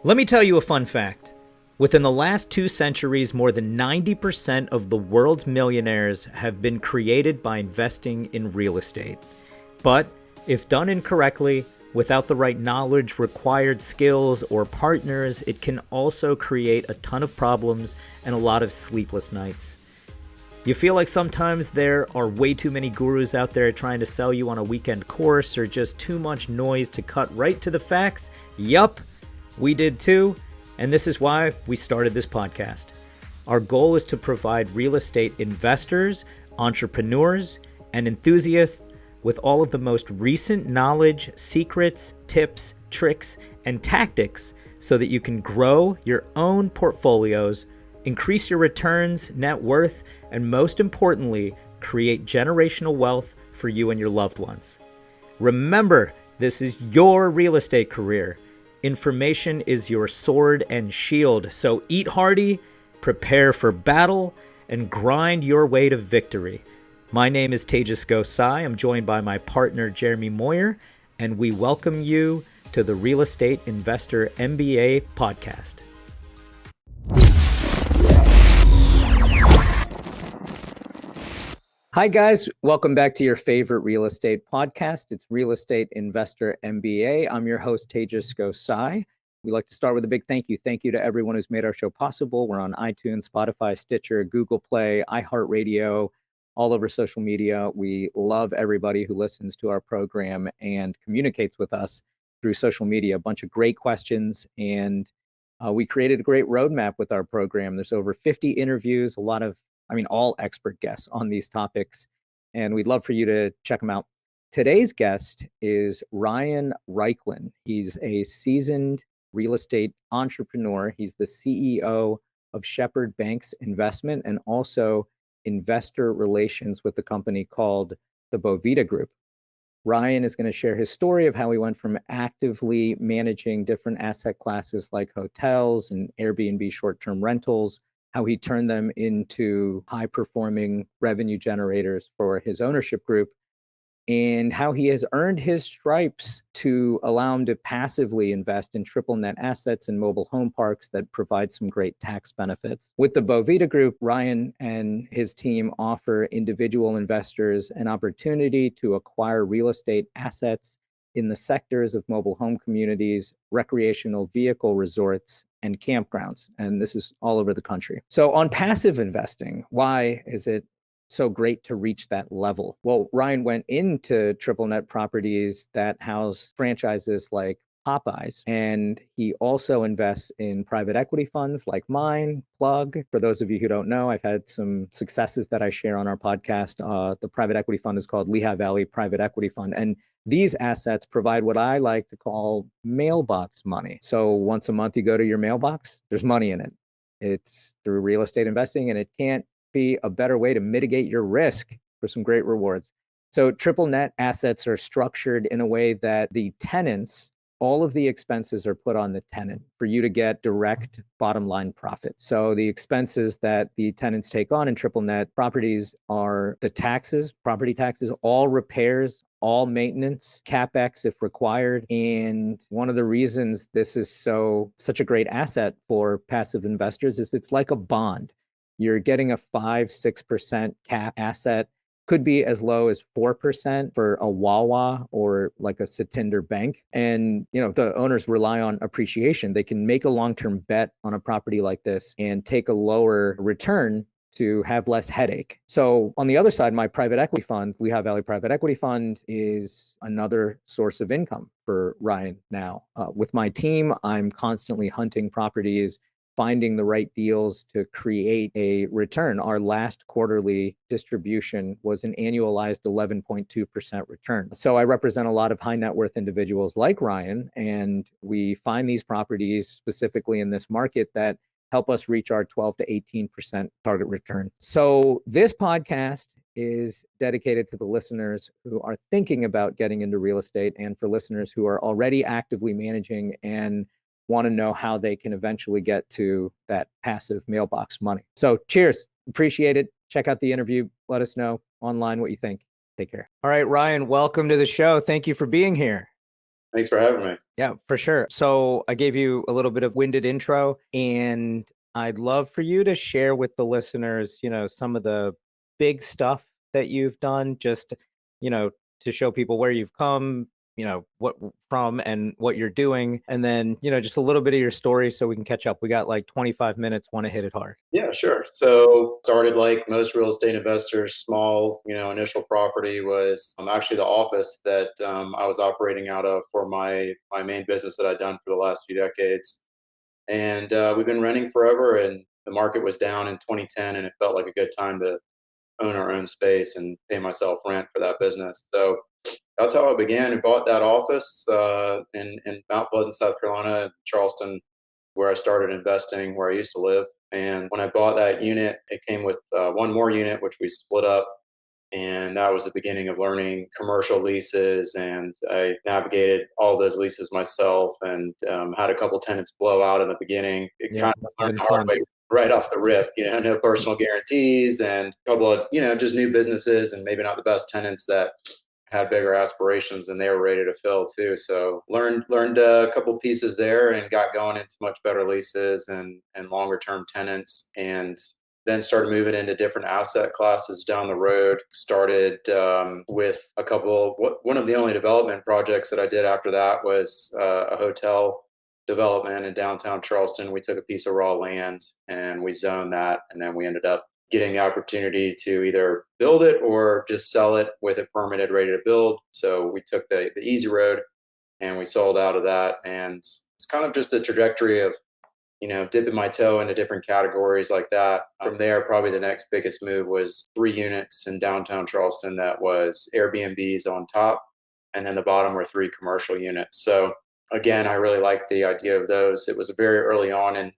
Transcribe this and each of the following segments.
Let me tell you a fun fact. Within the last 2 centuries, more than 90% of the world's millionaires have been created by investing in real estate. But if done incorrectly, without the right knowledge, required skills, or partners, it can also create a ton of problems and a lot of sleepless nights. You feel like sometimes there are way too many gurus out there trying to sell you on a weekend course or just too much noise to cut right to the facts? Yup, we did too, and this is why we started this podcast. Our goal is to provide real estate investors, entrepreneurs, and enthusiasts with all of the most recent knowledge, secrets, tips, tricks, and tactics so that you can grow your own portfolios, increase your returns, net worth, and most importantly, create generational wealth for you and your loved ones. Remember, this is your real estate career. Information is your sword and shield, so eat hearty, prepare for battle, and grind your way to victory. My name is Tejas Gosai. I'm joined by my partner, Jeremy Moyer, and we welcome you to the Real Estate Investor MBA podcast. Hi, guys. Welcome back to your favorite real estate podcast. It's Real Estate Investor MBA. I'm your host, Tejas Gosai. We'd like to start with a big thank you. Thank you to everyone who's made our show possible. We're on iTunes, Spotify, Stitcher, Google Play, iHeartRadio, all over social media. We love everybody who listens to our program and communicates with us through social media. A bunch of great questions, and we created a great roadmap with our program. There's over 50 interviews, all expert guests on these topics, and we'd love for you to check them out. Today's guest is Ryan Reichlyn. He's a seasoned real estate entrepreneur. He's the CEO of Shepherd Banks Investment and also investor relations with a company called the Boveda Group. Ryan is going to share his story of how he went from actively managing different asset classes like hotels and Airbnb short-term rentals, how he turned them into high-performing revenue generators for his ownership group, and how he has earned his stripes to allow him to passively invest in triple net assets and mobile home parks that provide some great tax benefits. With the Boveda Group, Ryan and his team offer individual investors an opportunity to acquire real estate assets in the sectors of mobile home communities, recreational vehicle resorts, and campgrounds. And this is all over the country. So on passive investing, why is it so great to reach that level? Well, Ryan went into triple net properties that house franchises like Popeyes, and he also invests in private equity funds like mine. Plug, for those of you who don't know, I've had some successes that I share on our podcast. The private equity fund is called Lehigh Valley Private Equity Fund, and these assets provide what I like to call mailbox money. So once a month you go to your mailbox, there's money in it. It's through real estate investing, and it can't be a better way to mitigate your risk for some great rewards. So triple net assets are structured in a way that the tenants, all of the expenses are put on the tenant for you to get direct bottom line profit. So the expenses that the tenants take on in triple net properties are the taxes, property taxes, all repairs, all maintenance, CapEx if required. And one of the reasons this is such a great asset for passive investors is it's like a bond. You're getting a 5-6% cap asset, could be as low as 4% for a Wawa or like a Satinder Bank. And, the owners rely on appreciation. They can make a long-term bet on a property like this and take a lower return to have less headache. So on the other side, my private equity fund, Lehigh Valley Private Equity Fund, is another source of income for Ryan now. With my team, I'm constantly hunting properties, finding the right deals to create a return. Our last quarterly distribution was an annualized 11.2% return. So I represent a lot of high net worth individuals like Ryan, and we find these properties specifically in this market that help us reach our 12 to 18% target return. So this podcast is dedicated to the listeners who are thinking about getting into real estate, and for listeners who are already actively managing and want to know how they can eventually get to that passive mailbox money. So cheers. Appreciate it. Check out the interview. Let us know online what you think. Take care. All right, Ryan, welcome to the show. Thank you for being here. Thanks for having me. Yeah, for sure. So I gave you a little bit of winded intro, and I'd love for you to share with the listeners, some of the big stuff that you've done, just, you know, to show people where you've come, what from and what you're doing. And then, just a little bit of your story so we can catch up. We got like 25 minutes, want to hit it hard. Yeah, sure. So started like most real estate investors, small, initial property was actually the office that I was operating out of for my main business that I'd done for the last few decades. And we've been renting forever, and the market was down in 2010, and it felt like a good time to own our own space and pay myself rent for that business. So that's how I began. I bought that office in Mount Pleasant, South Carolina, Charleston, where I started investing, where I used to live. And when I bought that unit, it came with one more unit, which we split up. And that was the beginning of learning commercial leases. And I navigated all those leases myself, and had a couple tenants blow out in the beginning. It Yeah, kind of must have learned been the hard fun. way right off the rip, no personal guarantees, and a couple of, just new businesses, and maybe not the best tenants that had bigger aspirations and they were ready to fill too. So learned a couple pieces there and got going into much better leases and longer term tenants, and then started moving into different asset classes down the road. Started with a couple. One of the only development projects that I did after that was a hotel development in downtown Charleston. We took a piece of raw land and we zoned that, and then we ended up getting the opportunity to either build it or just sell it with it permitted, ready to build. So we took the easy road and we sold out of that. And it's kind of just a trajectory of, dipping my toe into different categories like that. From there, probably the next biggest move was 3 units in downtown Charleston that was Airbnbs on top. And then the bottom were 3 commercial units. So again, I really liked the idea of those. It was very early on in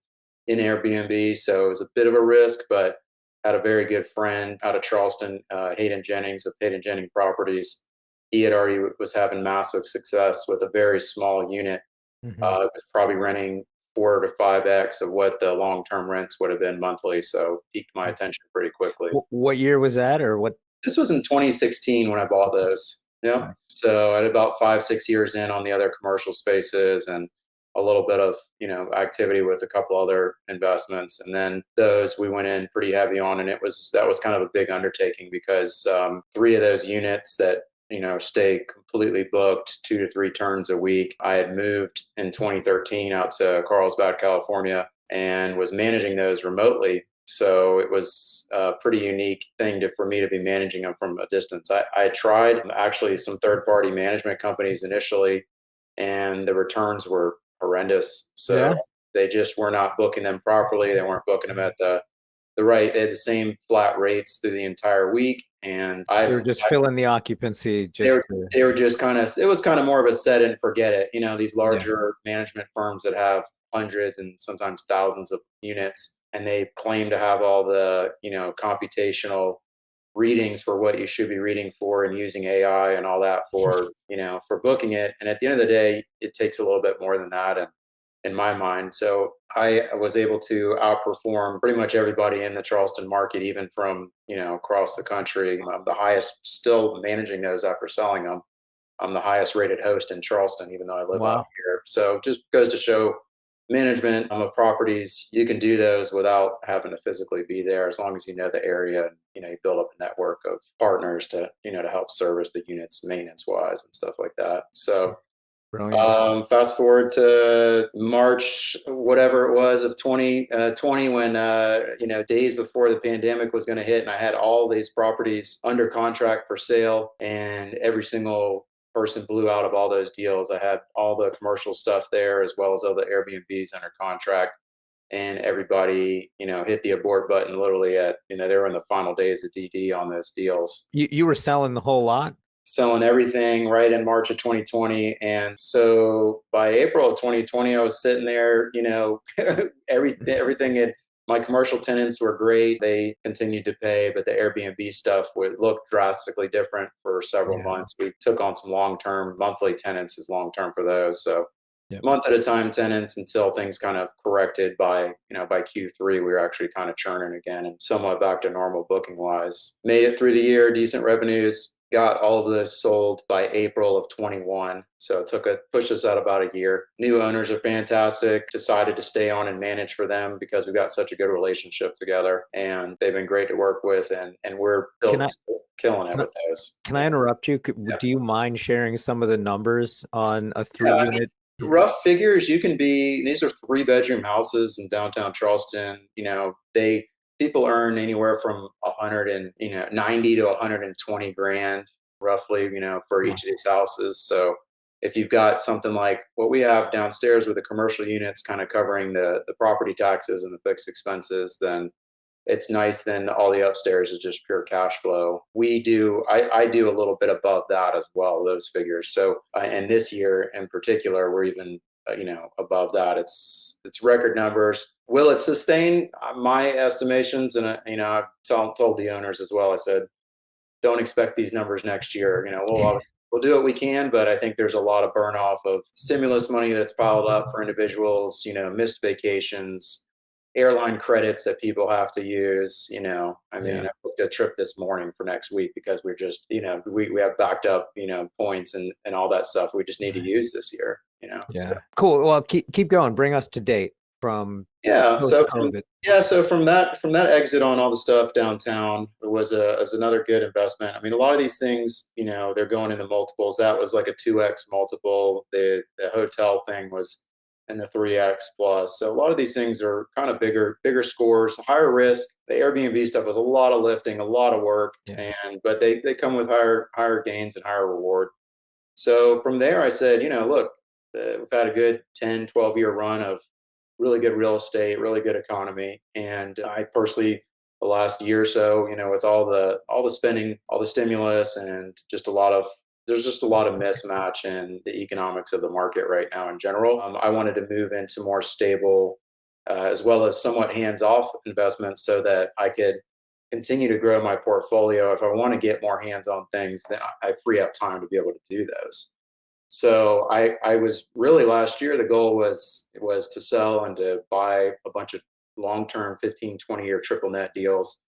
Airbnb, so it was a bit of a risk, but had a very good friend out of Charleston, Hayden Jennings of Hayden Jennings Properties. He had already was having massive success with a very small unit. Hmm. It was probably renting 4 to 5x of what the long-term rents would have been monthly. So piqued my attention pretty quickly. What year was that, or what? This was in 2016 when I bought those. Yep. Nice. So I had about 5, 6 years in on the other commercial spaces and a little bit of, activity with a couple other investments. And then those we went in pretty heavy on. And that was kind of a big undertaking because 3 of those units that, stay completely booked 2 to 3 turns a week. I had moved in 2013 out to Carlsbad, California, and was managing those remotely. So it was a pretty unique thing for me to be managing them from a distance. I tried actually some third party management companies initially, and the returns were horrendous. So Yeah. they just were not booking them properly. They weren't booking them at they had the same flat rates through the entire week. And They were just filling the occupancy they just were to, they were just it was kind of more of a set and forget it. These yeah. larger management firms that have hundreds and sometimes thousands of units, and they claim to have all the, computational readings for what you should be reading for and using AI and all that for booking it. And at the end of the day, it takes a little bit more than that. And in my mind. So I was able to outperform pretty much everybody in the Charleston market, even from, across the country. I'm the highest, still managing those after selling them. I'm the highest rated host in Charleston, even though I live out Wow. here. So just goes to show management of properties, you can do those without having to physically be there, as long as you know the area and, you build up a network of partners to, to help service the units maintenance wise and stuff like that. So Brilliant. fast forward to March, whatever it was of 2020, when, days before the pandemic was going to hit, and I had all these properties under contract for sale, and every single person blew out of all those deals. I had all the commercial stuff there as well as all the Airbnbs under contract, and everybody, hit the abort button literally at, they were in the final days of DD on those deals, You were selling the whole lot? selling everything right in March of 2020. And so by April of 2020, I was sitting there, everything had, my commercial tenants were great. They continued to pay, but the Airbnb stuff would look drastically different for several Yeah. months. We took on some long-term monthly tenants as long-term for those. So Yep. month at a time tenants until things kind of corrected by Q3, we were actually kind of churning again and somewhat back to normal booking wise. Made it through the year, decent revenues, got all of this sold by April of 21. So pushed us out about a year. New owners are fantastic. Decided to stay on and manage for them because we've got such a good relationship together, and they've been great to work with, and we're still killing it Can I, with those. can I interrupt you? Yeah. Do you mind sharing some of the numbers on a Yeah, 3-unit? rough figures, these are 3-bedroom houses in downtown Charleston. People earn anywhere from 90 to 120 grand roughly, for each of these houses. So if you've got something like what we have downstairs with the commercial units kind of covering the property taxes and the fixed expenses, then it's nice. Then all the upstairs is just pure cash flow. I do a little bit above that as well, those figures. So, and this year in particular, we're even, above that. It's record numbers. Will it sustain? My estimations, and I've told the owners as well. I said, don't expect these numbers next year. We'll do what we can, but I think there's a lot of burn off of stimulus money that's piled up for individuals, missed vacations, airline credits that people have to use. I booked a trip this morning for next week because we're just, we have backed up, points and all that stuff we just need to use this year, Yeah. So. Cool. Well, keep going. Bring us to date from post-COVID. So from that exit on all the stuff downtown, it was another good investment. A lot of these things, they're going in the multiples. That was like a 2x multiple. The hotel thing was in the 3x plus. So a lot of these things are kind of bigger scores, higher risk. The Airbnb stuff was a lot of lifting, a lot of work, but they come with higher gains and higher reward. So from there, I said, look, we've had a good 10, 12-year run of really good real estate, really good economy. And I personally, the last year or so, with all the spending, all the stimulus, and there's just a lot of mismatch in the economics of the market right now in general. I wanted to move into more stable, as well as somewhat hands-off investments so that I could continue to grow my portfolio. If I want to get more hands-on things, then I free up time to be able to do those. So I was really, last year, the goal was to sell and to buy a bunch of long-term 15, 20-year triple net deals.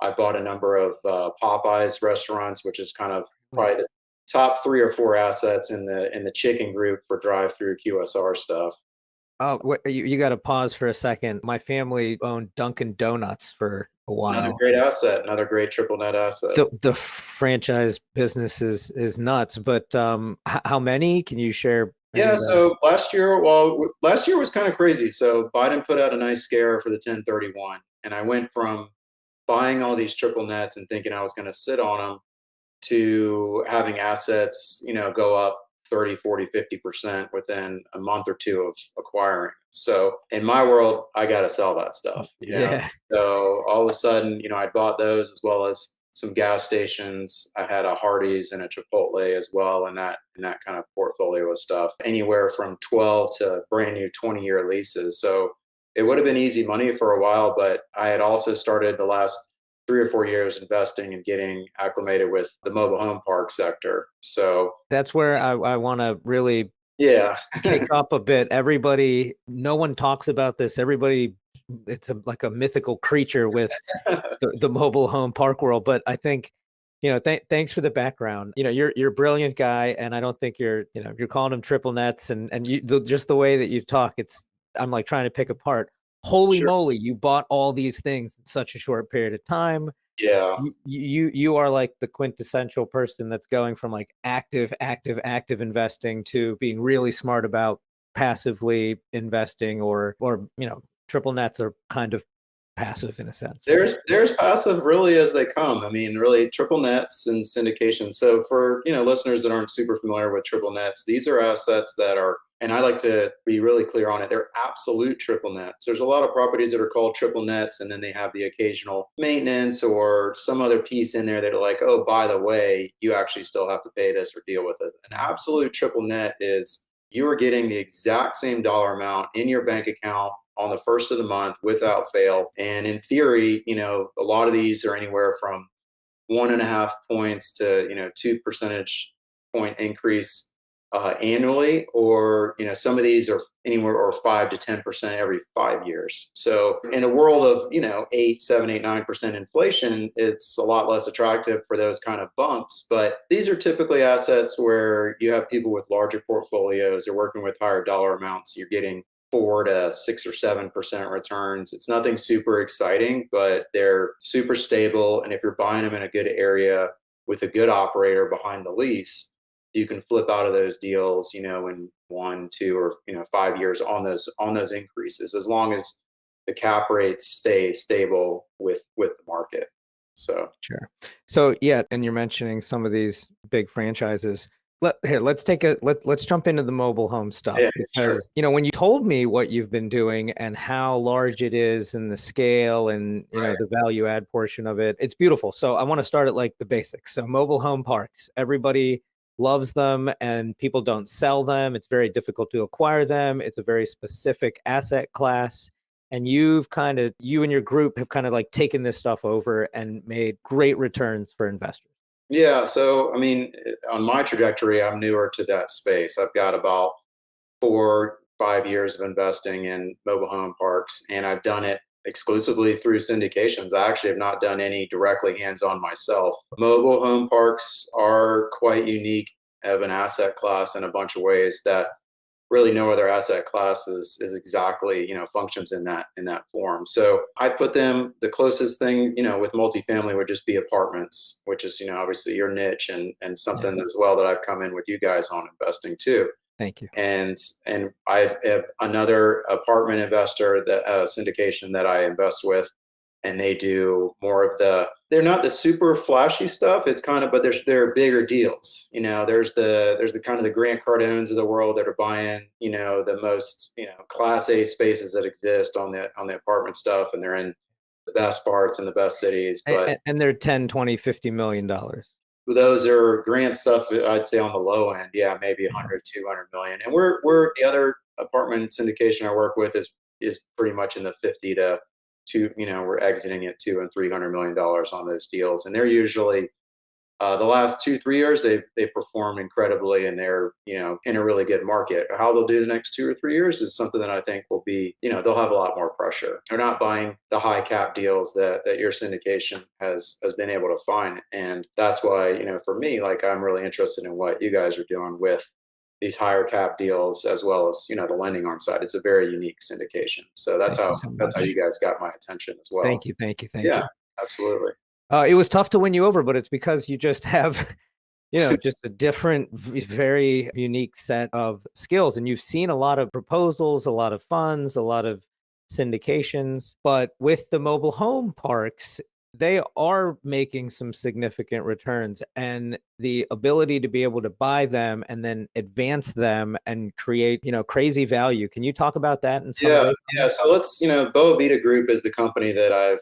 I bought a number of Popeyes restaurants, which is kind of probably the top 3 or 4 assets in the chicken group for drive-through QSR stuff. Oh, you got to pause for a second. My family owned Dunkin' Donuts for a while. Another great asset, another great triple net asset. The franchise business is nuts, but how many can you share? Yeah, so last year was kind of crazy. So Biden put out a nice scare for the 1031, and I went from buying all these triple nets and thinking I was going to sit on them to having assets, go up 30, 40, 50% within a month or two of acquiring. So in my world, I got to sell that stuff. So all of a sudden, I bought those as well as some gas stations. I had a Hardee's and a Chipotle as well, and that kind of portfolio of stuff, anywhere from 12 to brand new 20-year leases. So it would have been easy money for a while, but I had also started the last 3 or 4 years investing and getting acclimated with the mobile home park sector. So that's where I want to really kick up a bit. Everybody, no one talks about this. Everybody, it's like a mythical creature with the mobile home park world. But I think, thanks for the background. You're a brilliant guy, and I don't think you're calling them triple nets and just the way that you talk. I'm like trying to pick apart. Holy moly, you bought all these things in such a short period of time. Yeah. You are like the quintessential person that's going from like active investing to being really smart about passively investing or triple nets are kind of passive in a sense. There's passive really as they come. Really triple nets and syndication. So for, listeners that aren't super familiar with triple nets, these are assets that are, and I like to be really clear on it, they're absolute triple nets. There's a lot of properties that are called triple nets, and then they have the occasional maintenance or some other piece in there that are like, oh, by the way, you actually still have to pay this or deal with it. An absolute triple net is you are getting the exact same dollar amount in your bank account on the first of the month without fail. And in theory, a lot of these are anywhere from 1.5 points to, 2 percentage point increase annually, or some of these are anywhere or 5 to 10% every 5 years. So in a world of 8, 7, 8, 9% inflation, it's a lot less attractive for those kind of bumps. But these are typically assets where you have people with larger portfolios, they're working with higher dollar amounts, you're getting 4 to 6 or 7% returns. It's nothing super exciting, but they're super stable. And if you're buying them in a good area with a good operator behind the lease, you can flip out of those deals, in 1, 2, or 5 years on those increases, as long as the cap rates stay stable with the market. So Sure. So yeah, and you're mentioning some of these big franchises. Let's jump into the mobile home stuff, yeah, because sure. when you told me what you've been doing and how large it is and the scale and Right. the value add portion of it, it's beautiful. So I want to start at like the basics. So mobile home parks, everybody loves them and people don't sell them. It's very difficult to acquire them. It's a very specific asset class. And you and your group have kind of like taken this stuff over and made great returns for investors. Yeah. So, I mean, on my trajectory, I'm newer to that space. I've got about 4, 5 years of investing in mobile home parks, and I've done it exclusively through syndications. I actually have not done any directly hands-on myself. Mobile home parks are quite unique of an asset class in a bunch of ways that really no other asset class is exactly functions in that form. So I put them, the closest thing with multifamily would just be apartments, which is obviously your niche, and something as well that I've come in with you guys on investing too. Thank you. And I have another apartment investor, that syndication that I invest with, and they do more of they're not the super flashy stuff. It's kind of, but they're bigger deals. There's the kind of the Grant Cardones of the world that are buying the most class A spaces that exist on the apartment stuff, and they're in the best parts and the best cities. But And they're 10, 20, $50 million. those are grant stuff, I'd say on the low end. Yeah, maybe 100, 200 million. And we're the other apartment syndication I work with is pretty much in the 50 to we're exiting at $200 and $300 million on those deals. And they're usually the last 2, 3 years, they've performed incredibly, and they're in a really good market. How they'll do the next 2 or 3 years is something that I think will be they'll have a lot more pressure. They're not buying the high cap deals that your syndication has been able to find, and that's why for me, like, I'm really interested in what you guys are doing with these higher cap deals, as well as the lending arm side. It's a very unique syndication, so that's Thank you how so that's how much. you guys got my attention as well. Thank you. Thank you. Thank Yeah, you. absolutely. It was tough to win you over, but it's because you just have, just a different, very unique set of skills. And you've seen a lot of proposals, a lot of funds, a lot of syndications. But with the mobile home parks, they are making some significant returns, and the ability to be able to buy them and then advance them and create, crazy value. Can you talk about that in some Yeah, way? yeah. So let's, Boa Vita Group is the company that I've,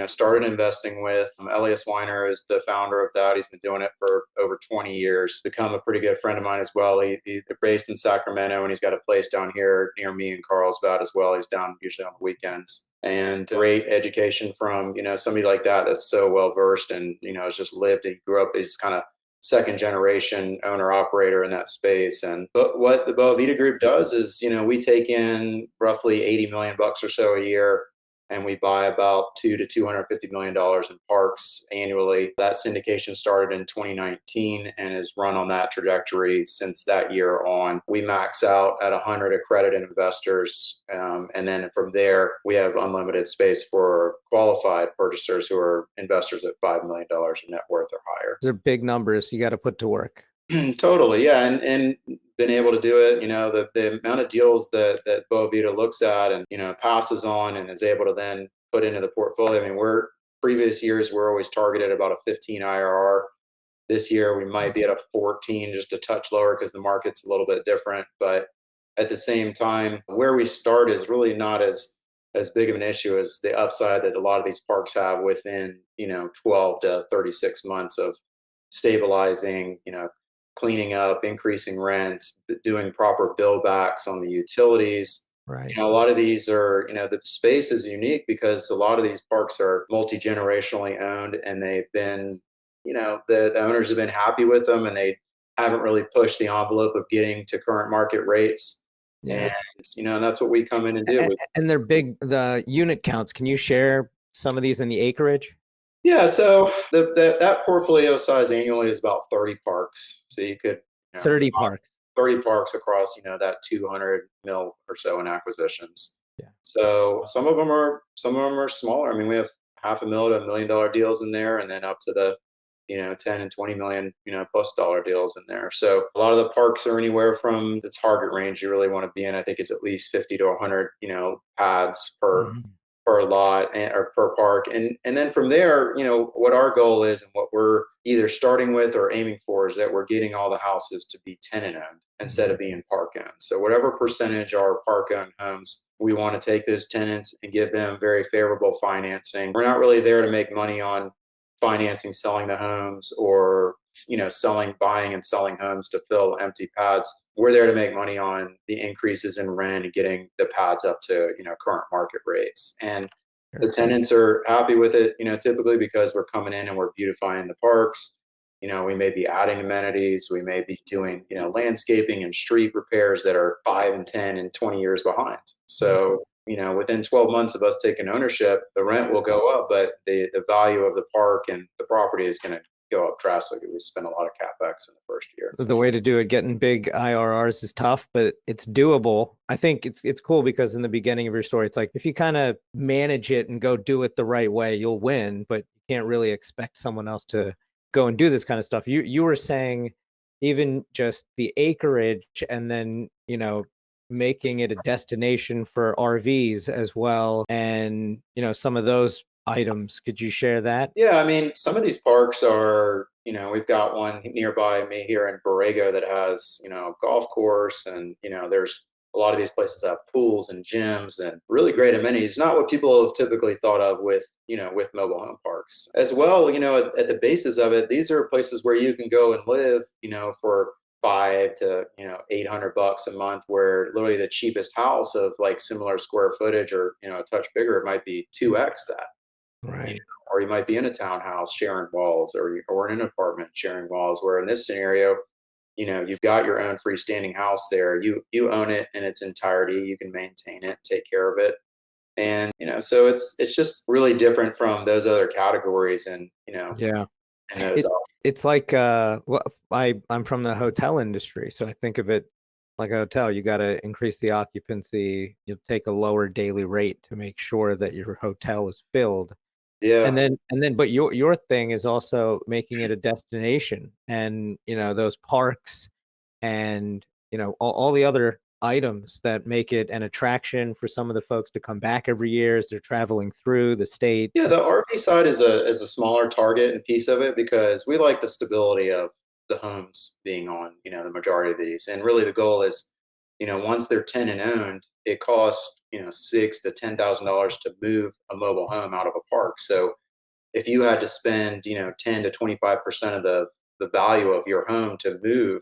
started investing with. Elias Weiner is the founder of that. He's been doing it for over 20 years. Become a pretty good friend of mine as well. They're based in Sacramento, and he's got a place down here near me in Carlsbad as well. He's down usually on the weekends. And great education from, somebody like that that's so well versed and, has just lived. He grew up, he's kind of second generation owner operator in that space. But what the Boa Vita Group does is, we take in roughly 80 million bucks or so a year, and we buy about $200 to $250 million in parks annually. That syndication started in 2019 and has run on that trajectory since that year on. We max out at 100 accredited investors, and then from there we have unlimited space for qualified purchasers who are investors at $5 million in net worth or higher. Those are big numbers you got to put to work. Totally, yeah, and been able to do it. The amount of deals that Boa Vita looks at and passes on and is able to then put into the portfolio. I mean, previous years we're always targeted about a 15 IRR. This year we might be at a 14, just a touch lower because the market's a little bit different. But at the same time, where we start is really not as big of an issue as the upside that a lot of these parks have within 12 to 36 months of stabilizing, cleaning up, increasing rents, doing proper bill backs on the utilities. Right. A lot of these are, the space is unique because a lot of these parks are multi-generationally owned, and they've been, the owners have been happy with them, and haven't really pushed the envelope of getting to current market rates. Yeah. And, and that's what we come in and do. And they're big, the unit counts. Can you share some of these in the acreage? Yeah, so that portfolio size annually is about 30 parks. So you could, 30 parks. 30 parks across, that 200 mil or so in acquisitions. Yeah. So some of them are smaller. I mean, we have half a mil to $1 million deals in there, and then up to the 10 and 20 million, plus dollar deals in there. So a lot of the parks are anywhere from the target range you really want to be in. I think is at least 50 to 100, pads per Mhm. per lot or per park. And then from there, what our goal is and what we're either starting with or aiming for is that we're getting all the houses to be tenant owned instead of being park owned. So whatever percentage are park owned homes, we want to take those tenants and give them very favorable financing. We're not really there to make money on financing selling the homes or buying and selling homes to fill empty pads. We're there to make money on the increases in rent and getting the pads up to current market rates. And the Sure. tenants are happy with it, typically because we're coming in and we're beautifying the parks. We may be adding amenities, we may be doing landscaping and street repairs that are 5 and 10 and 20 years behind. So within 12 months of us taking ownership, the rent will go up, but the value of the park and the property is going to go up drastically. We spend a lot of capex in the first year. The way to do it, getting big IRRs is tough, but it's doable. I think it's cool because in the beginning of your story, it's like if you kind of manage it and go do it the right way, you'll win, but you can't really expect someone else to go and do this kind of stuff. You were saying even just the acreage and then, making it a destination for RVs as well. And, some of those items. Could you share that? Yeah, I mean, some of these parks are, we've got one nearby me here in Borrego that has, a golf course, and, there's a lot of these places have pools and gyms and really great amenities. Not what people have typically thought of with mobile home parks. As well, at the basis of it, these are places where you can go and live, for 5 to $800 a month, where literally the cheapest house of like similar square footage or a touch bigger, it might be 2x that. Right. Or you might be in a townhouse sharing walls, or in an apartment sharing walls. Where in this scenario, you've got your own freestanding house there. You own it in its entirety. You can maintain it, take care of it, and so it's just really different from those other categories. And Yeah. and those. It's like well, I'm from the hotel industry, so I think of it like a hotel. You got to increase the occupancy. You'll take a lower daily rate to make sure that your hotel is filled. Yeah. But your thing is also making it a destination, and those parks and all the other items that make it an attraction for some of the folks to come back every year as they're traveling through the state. Yeah, the RV side is a smaller target and piece of it because we like the stability of the homes being on, the majority of these. And really the goal is, once they're tenant owned, it costs, $6,000 to $10,000 to move a mobile home out of a park. So if you had to spend, 10 to 25% of the value of your home to move,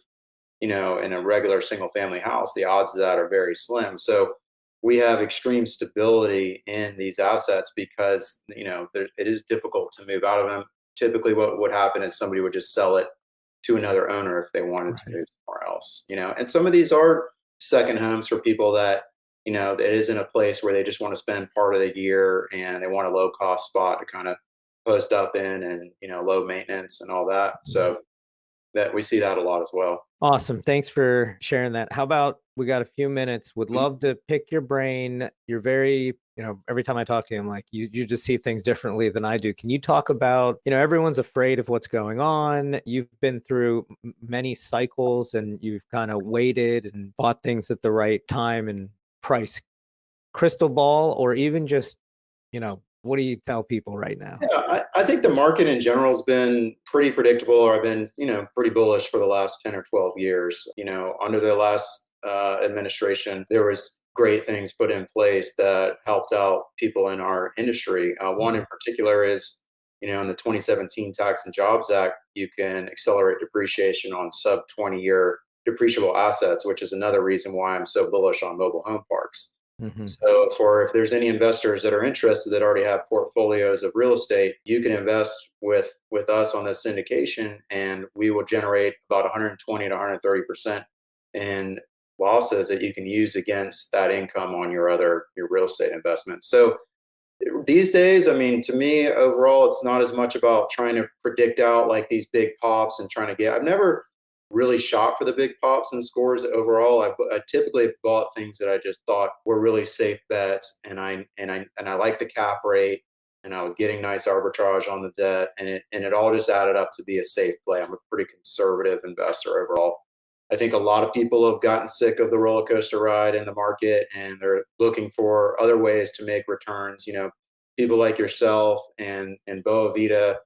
in a regular single family house, the odds of that are very slim. So we have extreme stability in these assets because, it is difficult to move out of them. Typically what would happen is somebody would just sell it to another owner if they wanted to Right. move somewhere else, and some of these are second homes for people that, that isn't a place where they just want to spend part of the year and they want a low cost spot to kind of post up in, and, low maintenance and all that. So that we see that a lot as well. Awesome. Thanks for sharing that. How about we got a few minutes? Would Mhm. love to pick your brain. You're very, every time I talk to you, I'm like, you just see things differently than I do. Can you talk about, everyone's afraid of what's going on. You've been through many cycles and you've kind of waited and bought things at the right time and price. Crystal ball, or even just, what do you tell people right now? Yeah, I think the market in general has been pretty predictable, or I've been, pretty bullish for the last 10 or 12 years. Under the last administration, there was great things put in place that helped out people in our industry. One in particular is, in the 2017 Tax and Jobs Act, you can accelerate depreciation on sub 20-year depreciable assets, which is another reason why I'm so bullish on mobile home parks. Mhm. So if there's any investors that are interested that already have portfolios of real estate, you can invest with us on this syndication, and we will generate about 120 to 130% in losses that you can use against that income on your real estate investments. So these days, I mean, to me, overall, it's not as much about trying to predict out like these big pops and trying to get. I've never really shot for the big pops and scores overall. I typically bought things that I just thought were really safe bets, and I like the cap rate, and I was getting nice arbitrage on the debt, and it all just added up to be a safe play. I'm a pretty conservative investor overall. I think a lot of people have gotten sick of the roller coaster ride in the market, and they're looking for other ways to make returns. People like yourself and Boa Vita,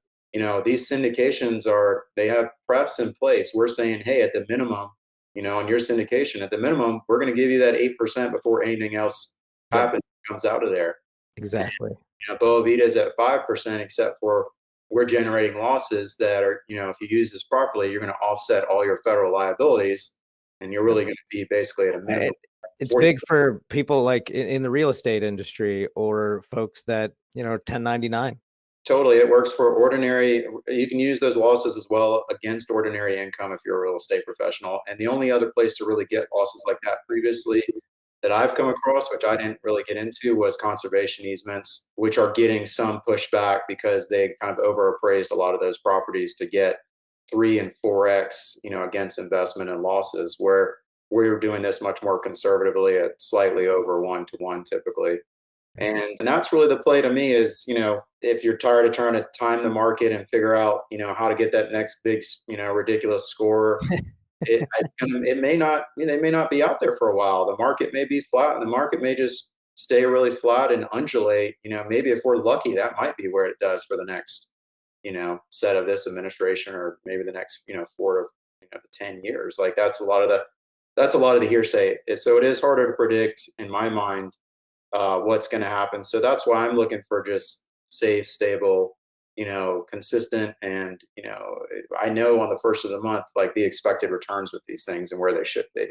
these syndications they have prefs in place. We're saying, hey, at the minimum, on your syndication, at the minimum, we're going to give you that 8% before anything else Yeah. happens, comes out of there. Exactly. Boa Vita is at 5%, except for we're generating losses that are, if you use this properly, you're going to offset all your federal liabilities, and you're really going to be basically at a minimum. It's big for people like in the real estate industry or folks that, 1099. Totally. It works for ordinary. You can use those losses as well against ordinary income if you're a real estate professional. And the only other place to really get losses like that previously that I've come across, which I didn't really get into, was conservation easements, which are getting some pushback because they kind of overappraised a lot of those properties to get 3 and 4x, against investment and losses, where we're doing this much more conservatively at slightly over 1-to-1 typically. And that's really the play to me is, if you're tired of trying to time the market and figure out, how to get that next big, ridiculous score, it may not, they may not be out there for a while. The market may be flat, and the market may just stay really flat and undulate. Maybe if we're lucky, that might be where it does for the next, set of this administration, or maybe the next, 4 to 10 years. Like that's a lot of the hearsay. So it is harder to predict in my mind what's going to happen. So that's why I'm looking for just safe, stable, consistent, and I know on the first of the month like the expected returns with these things and where they should be.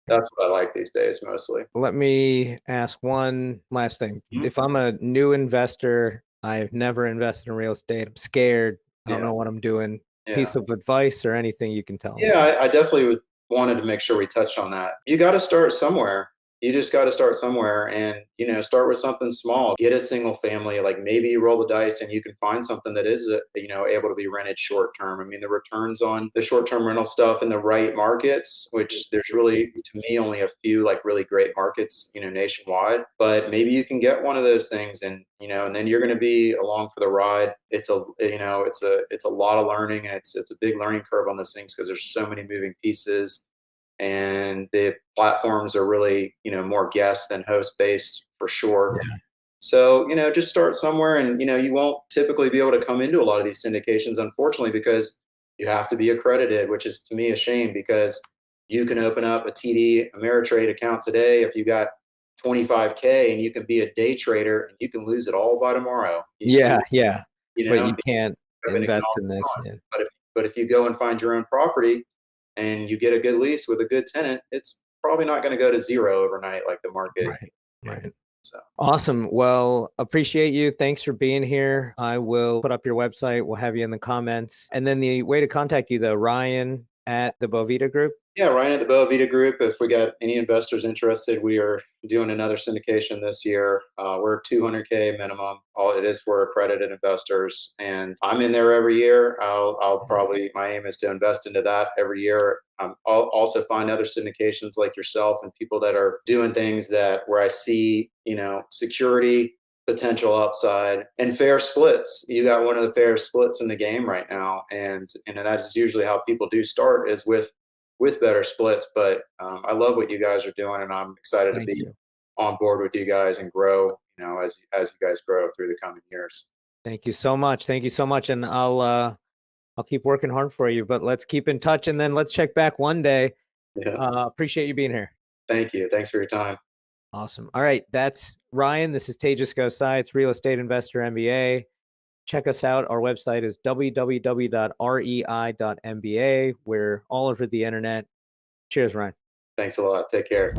That's what I like these days mostly. Let me ask one last thing. Mhm. If I'm a new investor, I've never invested in real estate, I'm scared, I don't Yeah. know what I'm doing. Yeah. Piece of advice or anything you can tell me? Yeah, I definitely wanted to make sure we touched on that. You got to start somewhere. You just got to start somewhere, and start with something small. Get a single family, like maybe you roll the dice and you can find something that is able to be rented short term. I mean, the returns on the short term rental stuff in the right markets, which there's really, to me, only a few like really great markets nationwide, but maybe you can get one of those things, and and then you're going to be along for the ride. It's a lot of learning, and it's a big learning curve on these things because there's so many moving pieces, and the platforms are really more guest than host based for sure. Yeah. So just start somewhere, and you won't typically be able to come into a lot of these syndications, unfortunately, because you have to be accredited, which is to me a shame, because you can open up a TD Ameritrade account today if you got 25K, and you can be a day trader and you can lose it all by tomorrow. Yeah. But you You can't have an invest economic in this. run. Yeah. But if you go and find your own property and you get a good lease with a good tenant, it's probably not going to go to zero overnight like the market. Right. So Awesome. Well, appreciate you. Thanks for being here. I will put up your website. We'll have you in the comments. And then the way to contact you, though, Ryan at the Bovita Group. yeah, Ryan at the Boa Vita Group. If we got any investors interested, we are doing another syndication this year. We're 200K minimum. All it is for accredited investors, and I'm in there every year. I'll probably, my aim is to invest into that every year. I'll also find other syndications like yourself and people that are doing things where I see security, potential upside, and fair splits. You got one of the fair splits in the game right now, and that is usually how people do start, is with better splits. But I love what you guys are doing, and I'm excited to be on board with you guys and grow, as you guys grow through the coming years. Thank you so much. Thank you so much. And I'll keep working hard for you, but let's keep in touch, and then let's check back one day. Yeah. Appreciate you being here. Thank you. Thanks for your time. Awesome. All right. That's Ryan. This is Tejas Gosai. It's Real Estate Investor MBA. Check us out. Our website is www.rei.mba. We're all over the internet. Cheers, Ryan. Thanks a lot. Take care.